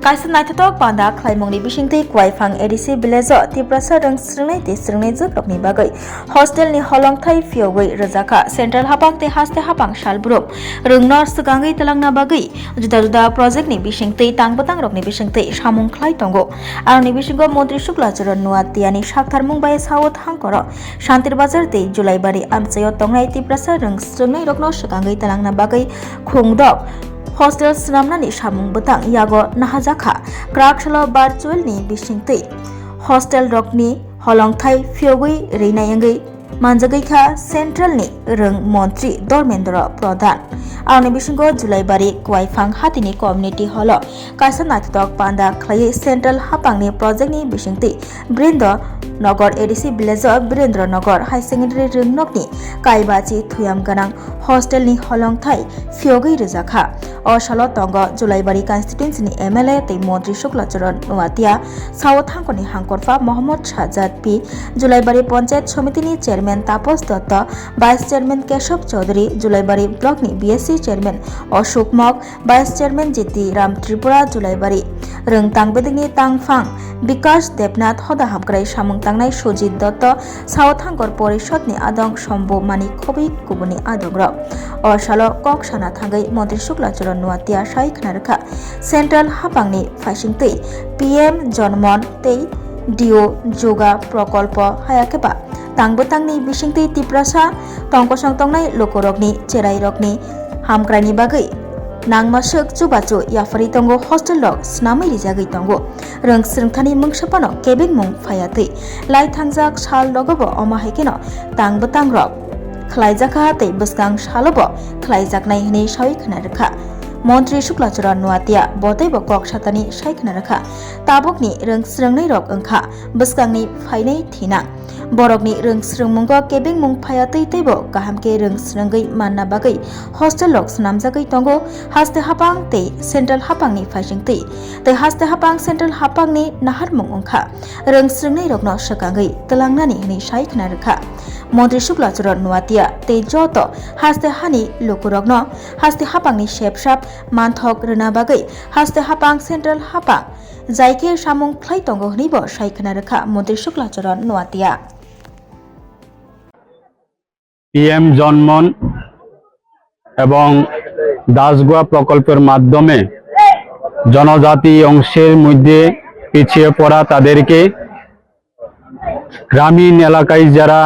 Kaisa naitatok panda klaimongni bisingti kwaifang edisi bilezo tiprasa rang srngnai jukrokni bagai hostel ni holongthai fiogoi rajaka central hapang te haste hapang salbrum rungnor sugangai telangna bagai juda project ni bisingti tangbatang rokni bisingti samung khlai tongo aroni bisingo mantri Suklacharan Nuatiani saktarmung bai sawot hangkoro Shantir Bazar te Julaibari amchayo tongnai tiprasa rang srngnai rokno sugangai telangna bagai khungdok hostel snamnani samung betang yago nahajaka kraksalo virtual ni bisingtei hostel rokni holongthai fiogui reinayangai manjagaikha central ni rung mantri Dormendra Pradhan aroni bisingo Julaibari kwaifang hatini community hall kaisa naithok panda khlai central hapangni project ni bisingtei Brindo Nogor ADC Village Birendra Nogor High Secondary Ringnokni Kaibachi Thuyam Ganang Hostel ni Holongthai Fiogui Rijaka o salo tongo Julaibari constituency ni MLA tei Mantri Suklacharan Nuatia Sawot hangkoni hangkorfa Mohammad Shahzad P Julaibari Panchayat Samiti ni chairman Tapos Datta vice chairman Keshav Chaudhary Julaibari block ni BSC chairman Ashok Mok vice chairman Jiti Ram Tripura Julaibari Rungtang bedini Tangfang Bikash Debnath Hoda Hamkrai Samung tangnai Sujit Datta Sawot hangkor porishod ni adong Shombo Mani Khobi kubuni adongra o salo koksana thangai Mantri Suklacharan Nuatia sai khnarkha central hapangni faisingtei PM Jonmon tei Dio Yoga Prokolpo hayakeba tangbotangni bisingtei tiprasa tongkosang tongnai lokorokni cherai rokni hamkraini bagai nangmasuk chubachu yafari tongo hostel rok snamai rijagui tongo rung srngthani mungsapano kebeng mung phayatei lai thangjak sal logobo omahekeno tangbotang rok khlaijaka tei bwskang salobo khlaijaknai hini sai khnarkha Mantri Suklacharan Nuatia botaibo kok satani sai khnarkha tabokni rung srngnai rok wngkha bwskangni phainai thinang borokni rung srngmungo kebeng mung phayatei teibo kahamke rung srngai manna bagai hostel lok snamjagai tongo haste hapang tei central hapangni faisingtei tei haste hapang central hapangni naharmung wngkha rung srngnai rokno sakangai telangnani hini sai khnarkha Mantri Suklacharan Nuatia tei joto haste hani lokorokno haste hapangni sepsap manthok rena bagai haste hapang central hapang jaike samung khlai tongo hnibo sai khnarkha Mantri Suklacharan Nuatia PM জন্মন এবং দাসগুয়া প্রকল্পের মাধ্যমে জনজাতি অংশের মধ্যে পিছিয়ে পড়া তাদেরকে গ্রামীণ এলাকায় যারা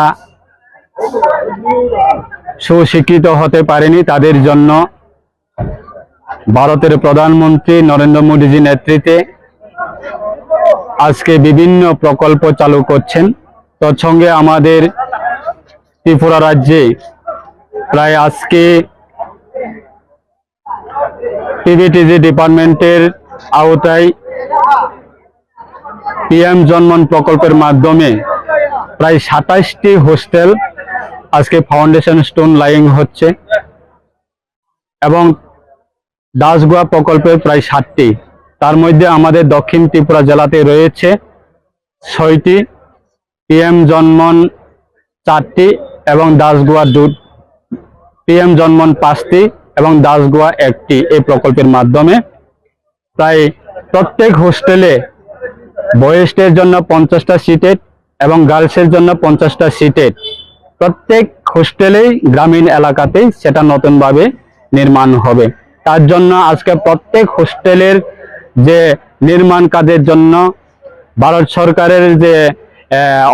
সুশিক্ষিত হতে পারেনি তাদের জন্য ভারতের প্রধানমন্ত্রী নরেন্দ্র মোদীজির নেতৃত্বে আজকে বিভিন্ন প্রকল্প চালু করছেন তৎসঙ্গে আমাদের ত্রিপুরা রাজ্যে প্রায় আজকে টিবিটিজি ডিপার্টমেন্টের আওতায় PM জন্মন প্রকল্পের মাধ্যমে প্রায় 27টি হোস্টেল আজকে ফাউন্ডেশন স্টোন লাইং হচ্ছে এবং দাসগুয়া প্রকল্পের প্রায় 60টি তার মধ্যে আমাদের দক্ষিণ ত্রিপুরা জেলাতে রয়েছে 6টি PM জন্মন 4টি এবং দাসগুয়া 2 PM জন্মন 5টি এবং দাসগুয়া 1টি এই প্রকল্পের মাধ্যমে প্রায় প্রত্যেক হোস্টেলে বয়েজদের জন্য 50টা সিটের এবং গার্লসের জন্য 50টা সিটের প্রত্যেক হোস্টেলেই গ্রামীণ এলাকাতেই সেটা নতুনভাবে নির্মাণ হবে তার জন্য আজকে প্রত্যেক হোস্টেলের যে নির্মাণ কাজের জন্য ভারত সরকারের যে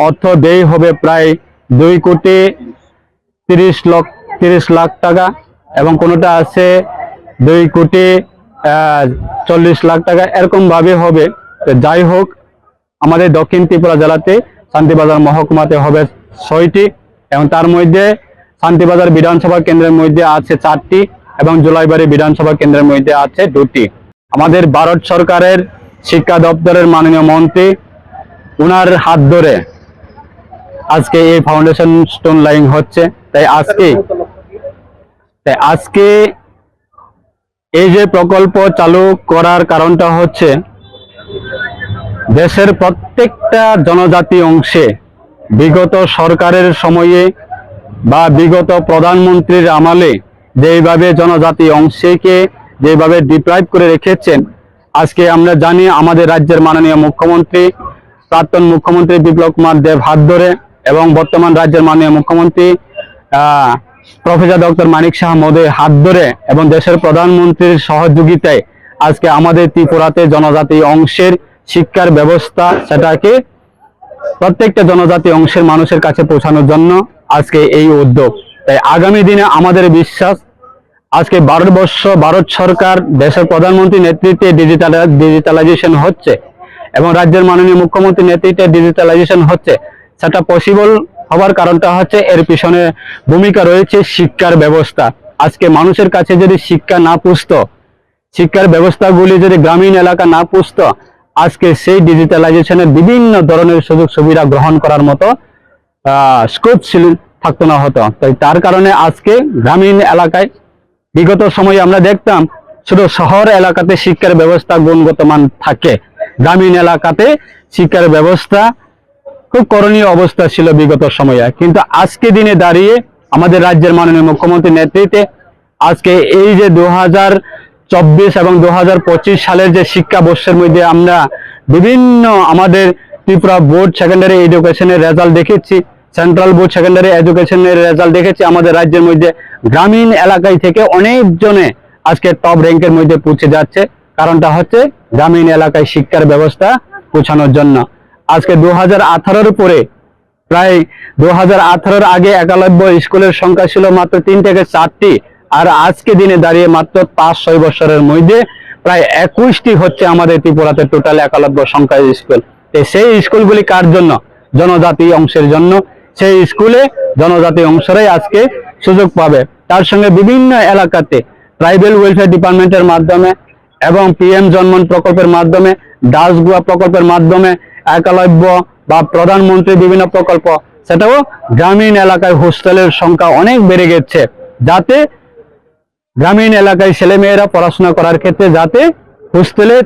অর্থ ব্যয় হবে প্রায় 2 কোটি 30 লাখ টাকা এবং কোনোটা আছে 2 কোটি 40 লাখ টাকা এরকম ভাবে হবে তো যাই হোক আমাদের দক্ষিণ ত্রিপুরা জেলাতে শান্তিবাজার মহকুমাতে হবে 6টি এবং তার মধ্যে শান্তিবাজার বিধানসভা কেন্দ্রের মধ্যে আছে 4টি এবং জুলাইবাড়ি বিধানসভা কেন্দ্রের মধ্যে আছে 2টি আমাদের ভারত সরকারের শিক্ষা দপ্তরের মাননীয় মন্ত্রী উনার হাত ধরে আজকে এই ফাউন্ডেশন স্টোন লাইং হচ্ছে তাই আজকে এই যে প্রকল্প চালু করার কারণটা হচ্ছে দেশের প্রত্যেকটা জনজাতি অংশে বিগত সরকারের সময়ে বা বিগত প্রধানমন্ত্রীর আমলে যেভাবে জনজাতি অংশকে যেভাবে ডিপ্রাইভ করে রেখেছেন আজকে আমরা জানি আমাদের রাজ্যের মাননীয় মুখ্যমন্ত্রী, প্রাক্তন মুখ্যমন্ত্রী বিপ্লব কুমার দেব হাত ধরে এবং বর্তমান রাজ্যের মাননীয় মুখ্যমন্ত্রী প্রফেসর ডক্টর মানিক সাহা মহোদয়ের হাত ধরে এবং দেশের প্রধানমন্ত্রীর সহযোগিতায় আজকে আমাদের ত্রিপুরাতে জনজাতি অংশের শিক্ষার ব্যবস্থা সেটাকে প্রত্যেকটা জনজাতি অংশের মানুষের কাছে পৌঁছানোর জন্য আজকে এই উদ্যোগ। তাই আগামী দিনে আমাদের বিশ্বাস আজকে ভারত সরকার দেশের প্রধানমন্ত্রী নেতৃত্বে ডিজিটালাইজেশন হচ্ছে এবং রাজ্যের মাননীয় মুখ্যমন্ত্রীর নেতৃত্বে ডিজিটালাইজেশন হচ্ছে। সেটা পসিবল হওয়ার কারণটা হচ্ছে এর পিছনে ভূমিকা রয়েছে শিক্ষার ব্যবস্থা। আজকে মানুষের কাছে যদি শিক্ষা না পৌঁছতো, শিক্ষার ব্যবস্থাগুলি যদি গ্রামীণ এলাকা না পৌঁছতো, আজকে সেই ডিজিটালাইজেশনের বিভিন্ন ধরনের সুযোগ সুবিধা গ্রহণ করার মতো স্কোপ থাকতো না হতো। তাই তার কারণে আজকে গ্রামীণ এলাকায় বিগত সময়ে আমরা দেখতাম শুধু শহর এলাকাতে শিক্ষার ব্যবস্থা গুণগত মান থাকে, গ্রামীণ এলাকাতে শিক্ষার ব্যবস্থা খুব করণীয় অবস্থা ছিল বিগত সময়ে। কিন্তু আজকে দিনে দাঁড়িয়ে আমাদের রাজ্যের মাননীয় মুখ্যমন্ত্রীর নেতৃত্বে আজকে এই যে 2024 এবং 2025 সালের যে শিক্ষাবর্ষের মধ্যে আমরা বিভিন্ন আমাদের ত্রিপুরা বোর্ড সেকেন্ডারি এডুকেশনের রেজাল্ট দেখেছি, সেন্ট্রাল বোর্ড সেকেন্ডারি এডুকেশনের রেজাল্ট দেখেছি। আমাদের রাজ্যের মধ্যে গ্রামীণ এলাকায় থেকে অনেকজনে আজকে টপ র্যাঙ্কের মধ্যে পৌঁছে যাচ্ছে। কারণটা হচ্ছে গ্রামীণ এলাকায় শিক্ষার ব্যবস্থা পৌঁছানোর জন্য। আজকে 2018-র পরে প্রায় 2018-র আগে একলব্য স্কুলের সংখ্যা ছিল মাত্র 3 থেকে 4টি, আর আজকে দিনে দাঁড়িয়ে মাত্র 5-6 বছরের মধ্যে প্রায় 21টি হচ্ছে আমাদের ত্রিপুরাতে টোটাল একলব্য সংখ্যার স্কুল। সেই স্কুলগুলি কার জন্য? জনজাতি অংশের জন্য। সেই স্কুলে জনজাতি অংশরাই আজকে সুযোগ পাবে। তার সঙ্গে বিভিন্ন এলাকাতে ট্রাইবেল ওয়েলফেয়ার ডিপার্টমেন্টের মাধ্যমে এবং পিএম জন্মন প্রকল্পের মাধ্যমে, দাসগুয়া প্রকল্পের মাধ্যমে, একলব্য বা প্রধানমন্ত্রী বিভিন্ন প্রকল্প, সেটাও গ্রামীণ এলাকায় হোস্টেলের সংখ্যা অনেক বেড়ে গেছে, যাতে গ্রামীণ এলাকায় ছেলেমেয়েরা পড়াশোনা করার ক্ষেত্রে যাতে হোস্টেলে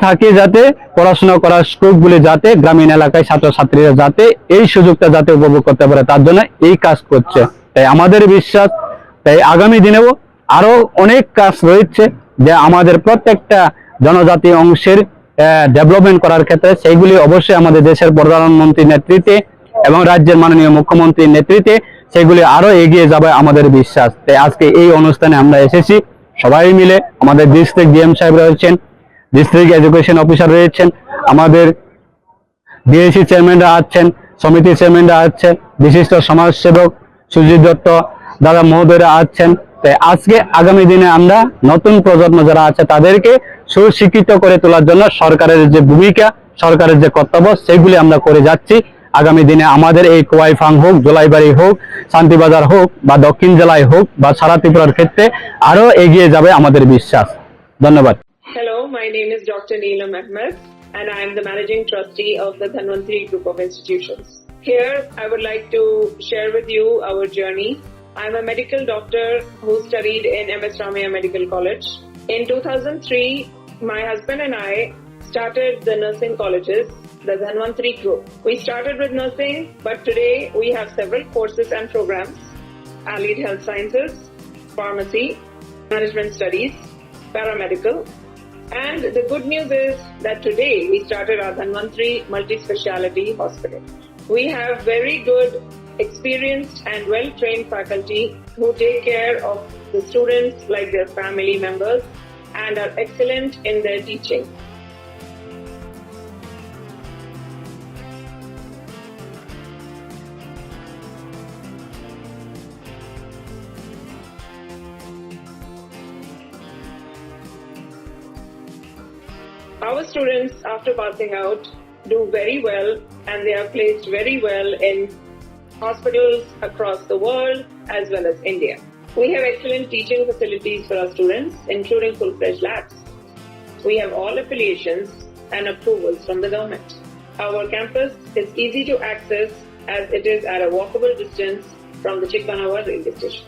থাকে, যাতে পড়াশোনা করার স্কোপগুলি যাতে গ্রামীণ এলাকায় ছাত্রছাত্রীরা যাতে এই সুযোগটা যাতে উপভোগ করতে পারে, তার জন্য এই কাজ করছে। তাই আমাদের বিশ্বাস, তাই আগামী দিনেও আরো অনেক কাজ রয়েছে যে আমাদের প্রত্যেকটা জনজাতি অংশের ডেভেলপমেন্ট করার ক্ষেত্রে সেইগুলি অবশ্যই আমাদের দেশের প্রধানমন্ত্রীর নেতৃত্বে এবং রাজ্যের মাননীয় মুখ্যমন্ত্রীর নেতৃত্বে সেগুলি আরো এগিয়ে যাবে আমাদের বিশ্বাস। তাই আজকে এই অনুষ্ঠানে আমরা এসেছি সবাই মিলে। আমাদের ডিস্ট্রিক্ট ডিএম সাহেব রয়েছেন, ডিস্ট্রিক্ট এডুকেশন অফিসার রয়েছেন, আমাদের ডিএসি চেয়ারম্যানরা আছেন, সমিতি চেয়ারম্যানরা আছেন, বিশিষ্ট সমাজসেবক সুজিত দত্ত দাদা মহোদয়রা আছেন। তাই আজকে আগামী দিনে আমরা নতুন প্রজন্ম যারা আছে তাদেরকে সুশিক্ষিত করে তোলার জন্য সরকারের যে ভূমিকা, সরকারের যে কর্তব্য, সেগুলি আমরা করে যাচ্ছি। আগামী দিনে আমাদের এই কোয়াইফাং হোক, জলাইবাড়ি হোক, শান্তিবাজার হোক বা দক্ষিণ জেলায় হোক বা সারা ত্রিপুরার ক্ষেত্রে আরো এগিয়ে যাবে আমাদের বিশ্বাস। ধন্যবাদ। Hello, my name is Dr. Neelam Ahmed and I am the Managing Trustee of the Dhanvantri Group of Institutions. Here, I would like to share with you our journey. I am a medical doctor who studied in MS Ramaiah Medical College. In 2003, my husband and I started the nursing colleges, the Dhanvantri Group. We started with nursing, but today we have several courses and programs: allied health sciences, pharmacy, management studies, paramedical. And the good news is that today we started our Dhanvantri Multi-Speciality Hospital. We have very good, experienced and well-trained faculty who take care of the students like their family members and are excellent in their teaching. Our students, after passing out, do very well and they are placed very well in hospitals across the world as well as India. We have excellent teaching facilities for our students, including full-fledged labs. We have all affiliations and approvals from the government. Our campus is easy to access as it is at a walkable distance from the Chikpanawar railway station.